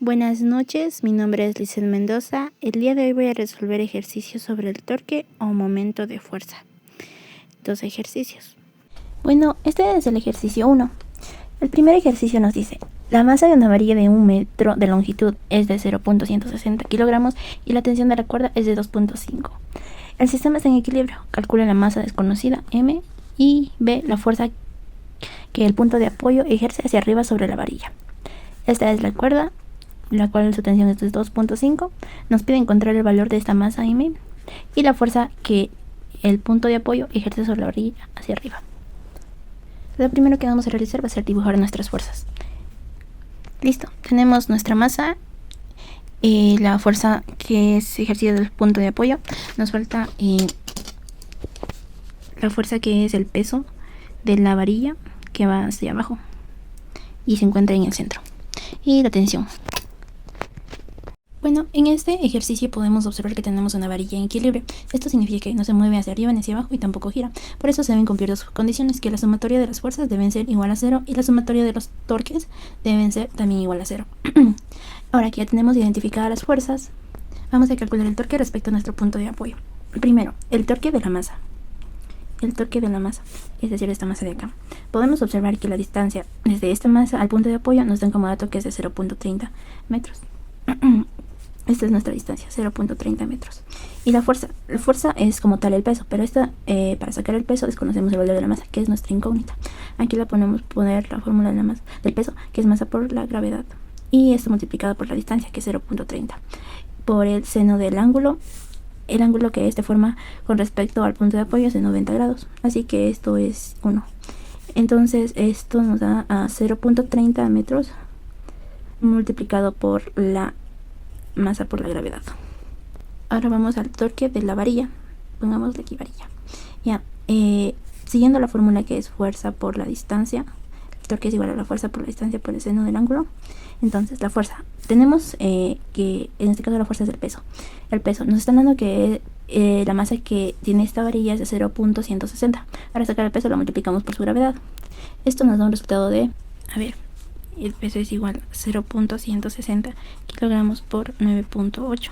Buenas noches, mi nombre es Lizeth Mendoza. El día de hoy voy a resolver ejercicios sobre el torque o momento de fuerza. Dos ejercicios. Bueno, este es el ejercicio 1. El primer ejercicio nos dice: la masa de una varilla de 1 metro de longitud es de 0.160 kilogramos y la tensión de la cuerda es de 2.5. El sistema está en equilibrio. Calcula la masa desconocida, M, y B, la fuerza que el punto de apoyo ejerce hacia arriba sobre la varilla. Esta es la cuerda, la cual su tensión es de 2.5. Nos pide encontrar el valor de esta masa M y la fuerza que el punto de apoyo ejerce sobre la varilla hacia arriba. Lo primero que vamos a realizar va a ser dibujar nuestras fuerzas. Listo, tenemos nuestra masa y la fuerza que es ejercida del punto de apoyo. Nos falta la fuerza que es el peso de la varilla que va hacia abajo y se encuentra en el centro, y la tensión. Bueno, en este ejercicio podemos observar que tenemos una varilla en equilibrio. Esto significa que no se mueve hacia arriba ni hacia abajo y tampoco gira. Por eso se deben cumplir dos condiciones: que la sumatoria de las fuerzas deben ser igual a 0 y la sumatoria de los torques deben ser también igual a 0. Ahora que ya tenemos identificadas las fuerzas, vamos a calcular el torque respecto a nuestro punto de apoyo. Primero, el torque de la masa. El torque de la masa, es decir, esta masa de acá. Podemos observar que la distancia desde esta masa al punto de apoyo nos dan como dato que es de 0.30 metros. Esta es nuestra distancia, 0.30 metros. Y la fuerza es como tal el peso, pero para sacar el peso desconocemos el valor de la masa, que es nuestra incógnita. Aquí la poner la fórmula de la masa, del peso, que es masa por la gravedad. Y esto multiplicado por la distancia, que es 0.30. Por el seno del ángulo, el ángulo que forma con respecto al punto de apoyo es de 90 grados. Así que esto es 1. Entonces esto nos da a 0.30 metros multiplicado por la masa por la gravedad. Ahora vamos al torque de la varilla. Pongámosle aquí varilla. Ya, siguiendo la fórmula que es fuerza por la distancia, el torque es igual a la fuerza por la distancia por el seno del ángulo. Entonces la fuerza, tenemos que en este caso la fuerza es el peso. El peso nos están dando que la masa que tiene esta varilla es de 0.160. Para sacar el peso lo multiplicamos por su gravedad. Esto nos da un resultado de, el peso es igual a 0.160 kilogramos por 9.8.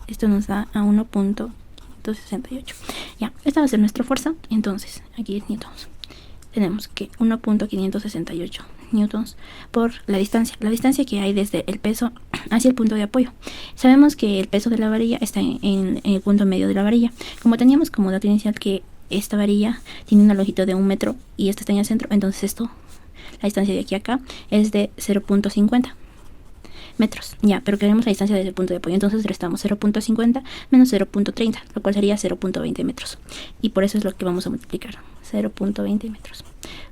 Esto nos da a 1.168. Ya, esta va a ser nuestra fuerza. Entonces, aquí es newtons. Tenemos que 1.568 newtons por la distancia. La distancia que hay desde el peso hacia el punto de apoyo. Sabemos que el peso de la varilla está en el punto medio de la varilla. Como teníamos como dato inicial que esta varilla tiene una longitud de 1 metro y esta está en el centro, entonces la distancia de aquí a acá es de 0.50 metros. Ya, pero queremos la distancia desde el punto de apoyo. Entonces restamos 0.50 menos 0.30, lo cual sería 0.20 metros. Y por eso es lo que vamos a multiplicar. 0.20 metros.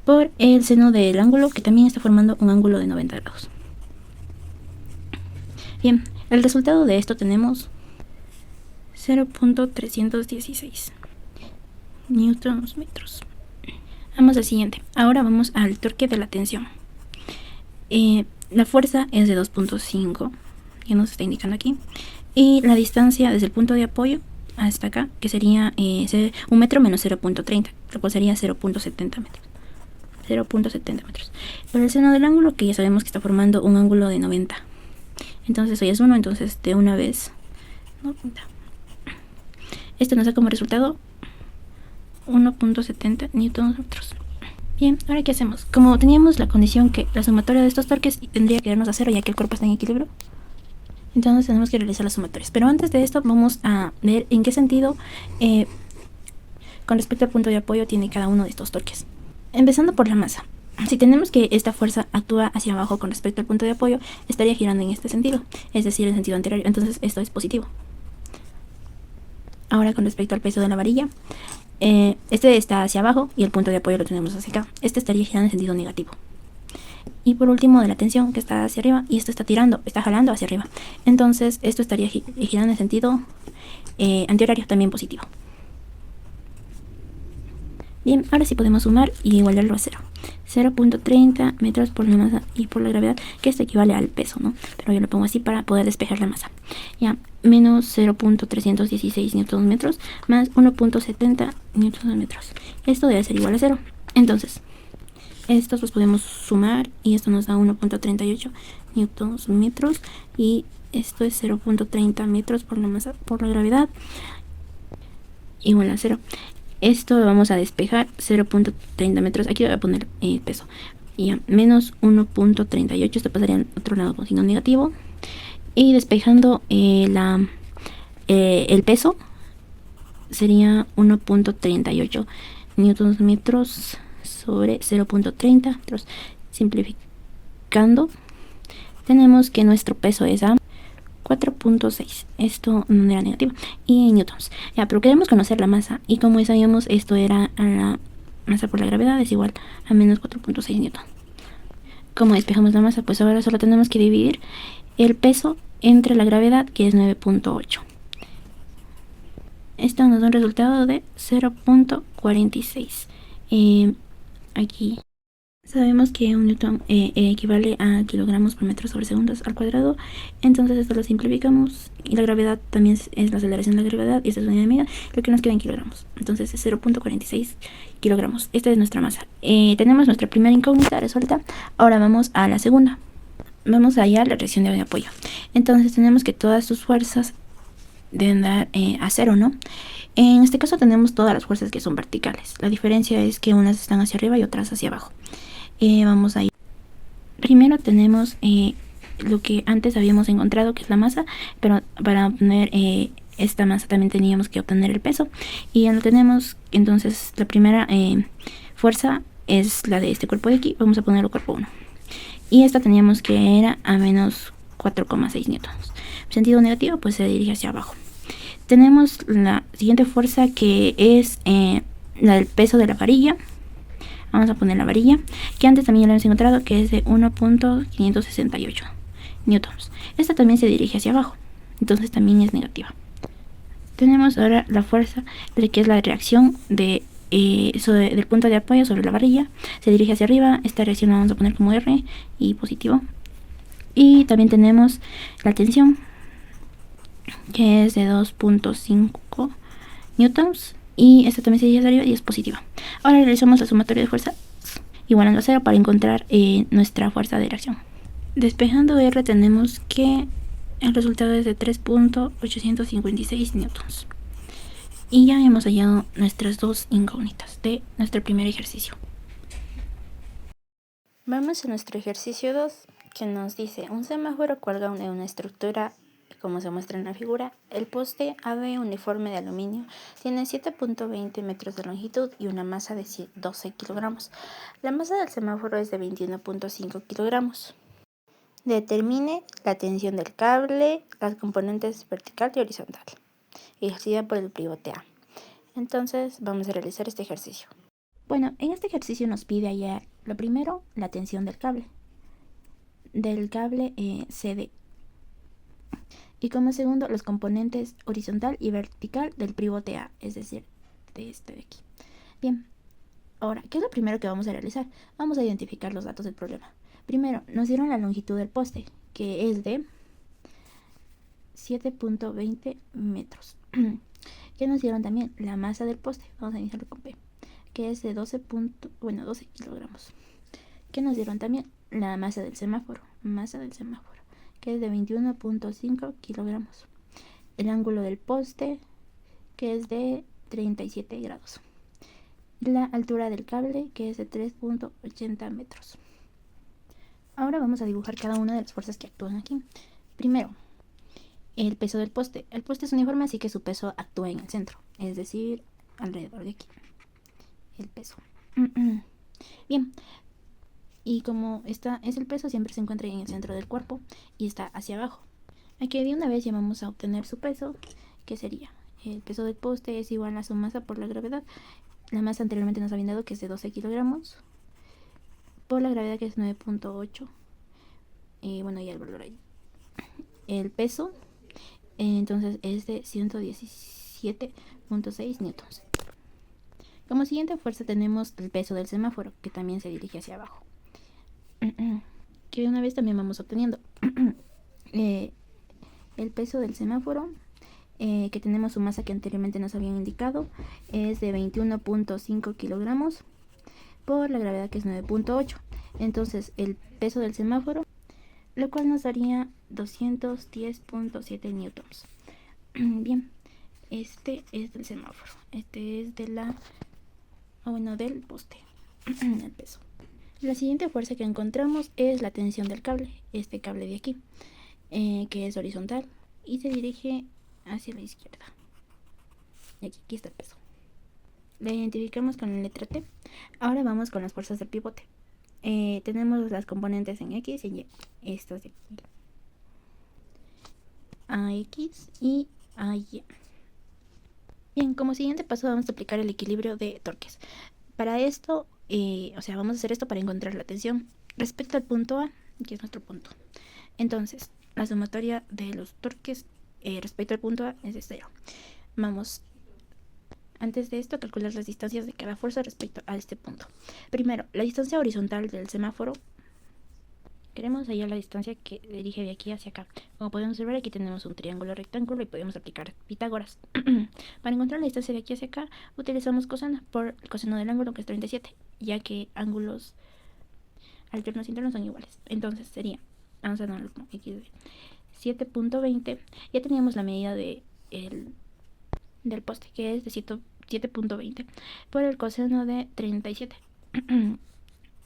Por el seno del ángulo, que también está formando un ángulo de 90 grados. Bien, el resultado de esto tenemos 0.316 newtons metros. Vamos al siguiente. Ahora vamos al torque de la tensión. La fuerza es de 2.5, que nos está indicando aquí. Y la distancia desde el punto de apoyo hasta acá, que sería 1 metro menos 0.30, lo cual sería 0.70 metros. 0.70 metros. Por el seno del ángulo, que ya sabemos que está formando un ángulo de 90. Entonces hoy es 1, entonces de una vez 90. Esto nos da como resultado 1.70 newtons metros. Bien, ahora ¿qué hacemos? Como teníamos la condición que la sumatoria de estos torques tendría que darnos a 0 ya que el cuerpo está en equilibrio, entonces tenemos que realizar las sumatorias. Pero antes de esto vamos a ver en qué sentido con respecto al punto de apoyo tiene cada uno de estos torques. Empezando por la masa. Si tenemos que esta fuerza actúa hacia abajo con respecto al punto de apoyo, estaría girando en este sentido, es decir, en sentido anterior, entonces esto es positivo. Ahora con respecto al peso de la varilla, este está hacia abajo y el punto de apoyo lo tenemos hacia acá. Este estaría girando en sentido negativo. Y por último, de la tensión, que está hacia arriba, y esto está jalando hacia arriba. Entonces esto estaría girando en sentido antihorario, también positivo. Bien, ahora sí podemos sumar y igualarlo a 0. 0.30 metros por la masa y por la gravedad, que esto equivale al peso, ¿no? Pero yo lo pongo así para poder despejar la masa. Ya, menos 0.316 newtons metros más 1.70 newtons metros. Esto debe ser igual a 0. Entonces, estos los podemos sumar y esto nos da 1.38 newtons metros, y esto es 0.30 metros por la masa por la gravedad, igual a 0. Esto lo vamos a despejar, 0.30 metros. Aquí voy a poner el peso. Y a menos 1.38. Esto pasaría al otro lado con signo negativo. Y despejando el peso, sería 1.38 newtons metros sobre 0.30 metros. Simplificando, tenemos que nuestro peso es a 4.6. Esto no era negativo. Y en newtons. Ya, pero queremos conocer la masa. Y como ya sabíamos, esto era a la masa por la gravedad, es igual a menos 4.6 newtons. Como despejamos la masa, pues ahora solo tenemos que dividir el peso entre la gravedad, que es 9.8. Esto nos da un resultado de 0.46. Aquí sabemos que un newton equivale a kilogramos por metro sobre segundos al cuadrado. Entonces esto lo simplificamos. Y la gravedad también es la aceleración de la gravedad. Y esta es la unidad de medida. Lo que nos queda en kilogramos. Entonces es 0.46 kilogramos. Esta es nuestra masa. Tenemos nuestra primera incógnita resuelta. Ahora vamos a la segunda. Vamos allá a la reacción de apoyo. Entonces tenemos que todas sus fuerzas deben dar a 0, ¿no? En este caso tenemos todas las fuerzas que son verticales. La diferencia es que unas están hacia arriba y otras hacia abajo. Vamos a ir. Primero tenemos lo que antes habíamos encontrado, que es la masa, pero para obtener esta masa también teníamos que obtener el peso. Y ya lo tenemos. Entonces la primera fuerza es la de este cuerpo de aquí. Vamos a ponerlo cuerpo 1. Y esta teníamos que era a menos 4,6 newtons. Sentido negativo, pues se dirige hacia abajo. Tenemos la siguiente fuerza, que es la del peso de la varilla. Vamos a poner la varilla, que antes también ya la hemos encontrado, que es de 1.568 newtons. Esta también se dirige hacia abajo, entonces también es negativa. Tenemos ahora la fuerza, que es la reacción del punto de apoyo sobre la varilla. Se dirige hacia arriba. Esta reacción la vamos a poner como R y positivo. Y también tenemos la tensión, que es de 2.5 newtons. Y esta también se dirige hacia arriba y es positiva. Ahora realizamos la sumatoria de fuerzas igualando a 0 para encontrar nuestra fuerza de reacción. Despejando R tenemos que el resultado es de 3.856 newtons. Y ya hemos hallado nuestras dos incógnitas de nuestro primer ejercicio. Vamos a nuestro ejercicio 2, que nos dice: un semáforo cuelga de una estructura, como se muestra en la figura. El poste AB uniforme de aluminio tiene 7.20 metros de longitud y una masa de 12 kilogramos. La masa del semáforo es de 21.5 kilogramos. Determine la tensión del cable, las componentes vertical y horizontal, ejercida por el pivote A. Entonces vamos a realizar este ejercicio. Bueno, en este ejercicio nos pide hallar, lo primero, la tensión del cable CD. Y como segundo, los componentes horizontal y vertical del pivote A, es decir, de este de aquí. Bien, ahora, ¿qué es lo primero que vamos a realizar? Vamos a identificar los datos del problema. Primero, nos dieron la longitud del poste, que es de 7.20 metros. Que nos dieron también la masa del poste, vamos a iniciarlo con P, que es de 12 kilogramos. Que nos dieron también la masa del semáforo, que es de 21.5 kilogramos. El ángulo del poste, que es de 37 grados. La altura del cable, que es de 3.80 metros. Ahora vamos a dibujar cada una de las fuerzas que actúan aquí. Primero, el peso del poste. El poste es uniforme, así que su peso actúa en el centro, es decir, alrededor de aquí. El peso. Bien. Y como esta es el peso, siempre se encuentra en el centro del cuerpo y está hacia abajo. Aquí de una vez ya vamos a obtener su peso, que sería: el peso del poste es igual a su masa por la gravedad. La masa anteriormente nos habían dado que es de 12 kilogramos, por la gravedad, que es 9.8. Bueno, ya el valor ahí. El peso, entonces, es de 117.6 newtons. Como siguiente fuerza tenemos el peso del semáforo, que también se dirige hacia abajo. Que de una vez también vamos obteniendo el peso del semáforo, que tenemos su masa que anteriormente nos habían indicado, es de 21.5 kilogramos por la gravedad, que es 9.8. Entonces el peso del semáforo lo cual nos daría 210.7 newtons. Bien, este es del semáforo, este es de del poste, el peso. La siguiente fuerza que encontramos es la tensión del cable, este cable de aquí, que es horizontal y se dirige hacia la izquierda. Y aquí está el peso. La identificamos con la letra T. Ahora vamos con las fuerzas del pivote. Tenemos las componentes en X y Y. Estas de aquí. AX y AY. Bien, como siguiente paso vamos a aplicar el equilibrio de torques. Para esto, vamos a hacer esto para encontrar la tensión respecto al punto A, que es nuestro punto. Entonces, la sumatoria de los torques respecto al punto A es de 0. Vamos, antes de esto, a calcular las distancias de cada fuerza respecto a este punto. Primero, la distancia horizontal del semáforo. Queremos hallar la distancia que dirige de aquí hacia acá. Como podemos observar, aquí tenemos un triángulo rectángulo y podemos aplicar Pitágoras. Para encontrar la distancia de aquí hacia acá, utilizamos coseno por el coseno del ángulo, que es 37, ya que ángulos alternos e internos son iguales. Entonces sería, vamos a darlo como x de 7.20. Ya teníamos la medida del poste, que es de 7.20 por el coseno de 37.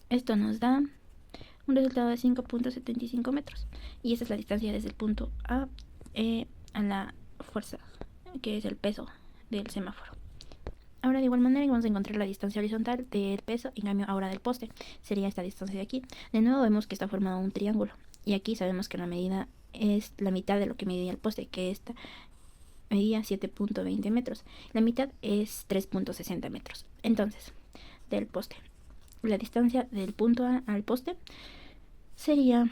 Esto nos da un resultado de 5.75 metros. Y esa es la distancia desde el punto A a la fuerza, que es el peso del semáforo. Ahora de igual manera vamos a encontrar la distancia horizontal del peso, en cambio ahora del poste. Sería esta distancia de aquí. De nuevo vemos que está formado un triángulo. Y aquí sabemos que la medida es la mitad de lo que medía el poste, que esta medía 7.20 metros. La mitad es 3.60 metros. Entonces, del poste, la distancia del punto A al poste sería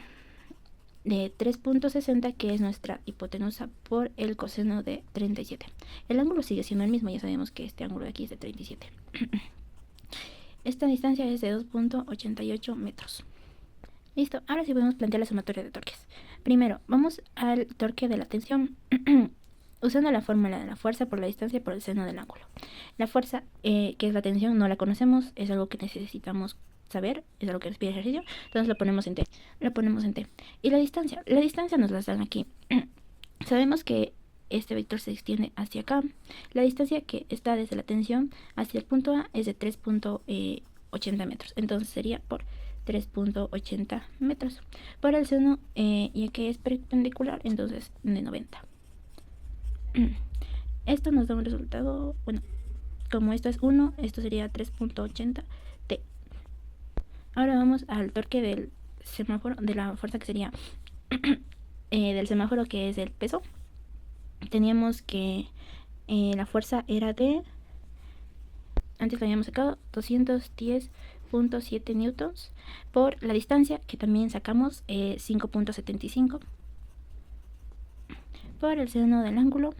de 3.60, que es nuestra hipotenusa, por el coseno de 37. El ángulo sigue siendo el mismo, ya sabemos que este ángulo de aquí es de 37. Esta distancia es de 2.88 metros. Listo, ahora sí podemos plantear la sumatoria de torques. Primero, vamos al torque de la tensión, usando la fórmula de la fuerza por la distancia por el seno del ángulo. La fuerza, que es la tensión, no la conocemos, es algo que necesitamos saber, es algo que nos pide ejercicio, entonces lo ponemos en T. Y la distancia nos la dan aquí. Sabemos que este vector se extiende hacia acá. La distancia que está desde la tensión hacia el punto A es de 3.80 metros, entonces sería por 3.80 metros. Para el seno, ya que es perpendicular, entonces de 90. Esto nos da un resultado, como esto es 1, esto sería 3.80 T. Ahora vamos al torque del semáforo, de la fuerza que sería del semáforo, que es el peso. Teníamos que la fuerza era de, antes lo habíamos sacado, 210.7 newtons por la distancia, que también sacamos 5.75, por el seno del ángulo,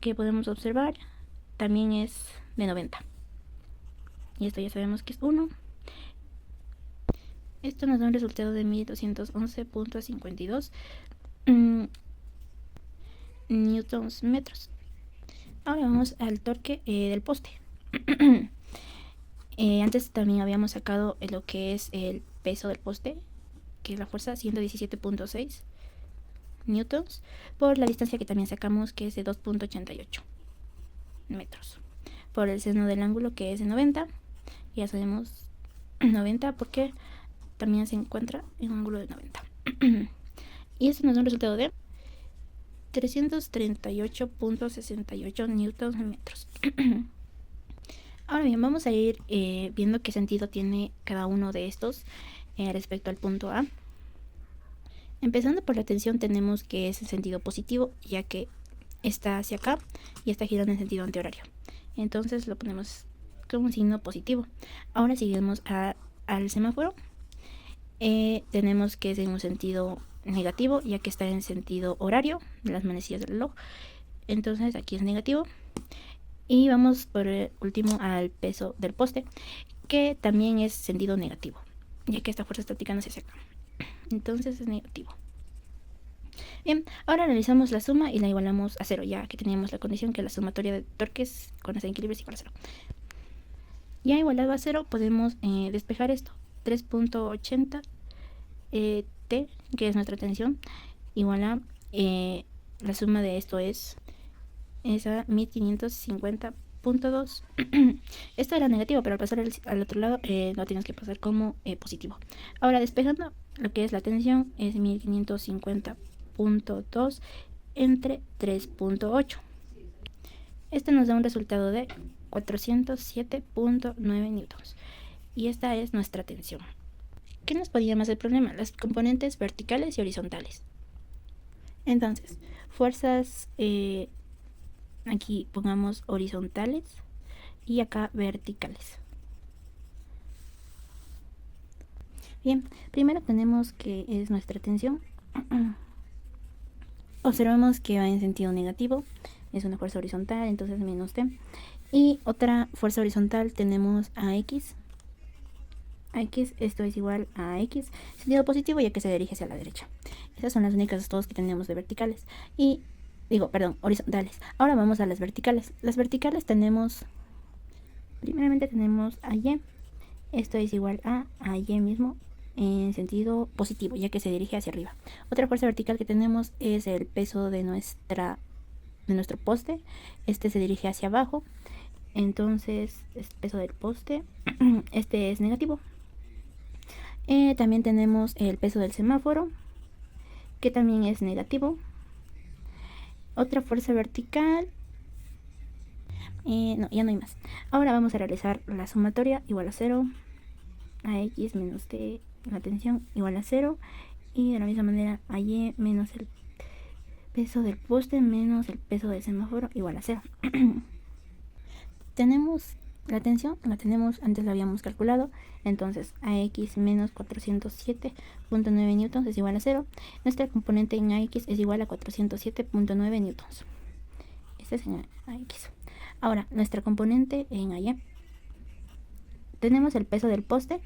que podemos observar también es de 90. Y esto ya sabemos que es 1. Esto nos da un resultado de 1211.52 newtons metros. Ahora vamos al torque del poste. Antes también habíamos sacado lo que es el peso del poste, que es la fuerza, 117.6 newtons, por la distancia que también sacamos, que es de 2.88 metros, por el seno del ángulo, que es de 90. Ya sabemos 90 porque también se encuentra en un ángulo de 90. Y esto nos da un resultado de 338.68 newtons metros. Ahora bien, vamos a ir viendo qué sentido tiene cada uno de estos respecto al punto A. Empezando por la tensión, tenemos que es en sentido positivo, ya que está hacia acá y está girando en sentido antihorario. Entonces lo ponemos como un signo positivo. Ahora seguimos al semáforo. Tenemos que es en un sentido negativo, ya que está en sentido horario de las manecillas del reloj. Entonces aquí es negativo. Y vamos por último al peso del poste, que también es sentido negativo, ya que esta fuerza está aplicando hacia acá. Entonces es negativo. Bien, ahora analizamos la suma y la igualamos a 0, ya que teníamos la condición que la sumatoria de torques con ese equilibrio es igual a 0. Ya igualado a 0 podemos despejar esto. 3.80 T, que es nuestra tensión, igual a la suma de esto es esa 1550.2. Esto era negativo, pero al pasar al otro lado lo tienes que pasar como positivo. Ahora, despejando lo que es la tensión, es 1550.2 entre 3.8. Este nos da un resultado de 407.9 newtons. Y esta es nuestra tensión. ¿Qué nos podía más el problema? Las componentes verticales y horizontales. Entonces, fuerzas, aquí pongamos horizontales y acá verticales. Bien, primero tenemos que es nuestra tensión. Observamos que va en sentido negativo, es una fuerza horizontal, entonces menos T. Y otra fuerza horizontal tenemos a X. Esto es igual a X, sentido positivo ya que se dirige hacia la derecha. Esas son las únicas dos que tenemos de verticales. Horizontales. Ahora vamos a las verticales. Las verticales primeramente tenemos a Y. Esto es igual a Y mismo en sentido positivo, ya que se dirige hacia arriba. Otra fuerza vertical que tenemos es el peso de nuestro poste. Este se dirige hacia abajo. Entonces, el peso del poste, este es negativo. También tenemos el peso del semáforo, que también es negativo. Otra fuerza vertical. No, ya no hay más. Ahora vamos a realizar la sumatoria igual a 0. A X menos T, la tensión igual a 0. Y de la misma manera a Y menos el peso del poste menos el peso del semáforo igual a 0. Tenemos la tensión, antes la habíamos calculado, entonces AX menos 407.9 newtons es igual a 0. Nuestra componente en AX es igual a 407.9 newtons. Este es en AX. Ahora, nuestra componente en AY. Tenemos el peso del poste,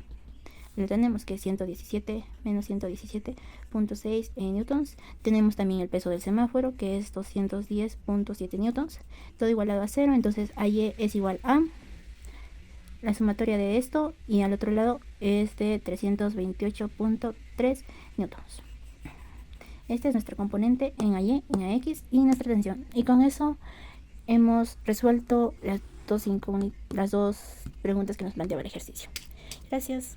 lo tenemos que es 117 menos 117.6 newtons. Tenemos también el peso del semáforo, que es 210.7 newtons. Todo igualado a 0, entonces AY es igual a la sumatoria de esto, y al otro lado es de 328.3 newtons. Esta es nuestra componente en AY, en AX y nuestra tensión. Y con eso hemos resuelto las dos preguntas que nos planteaba el ejercicio. Gracias.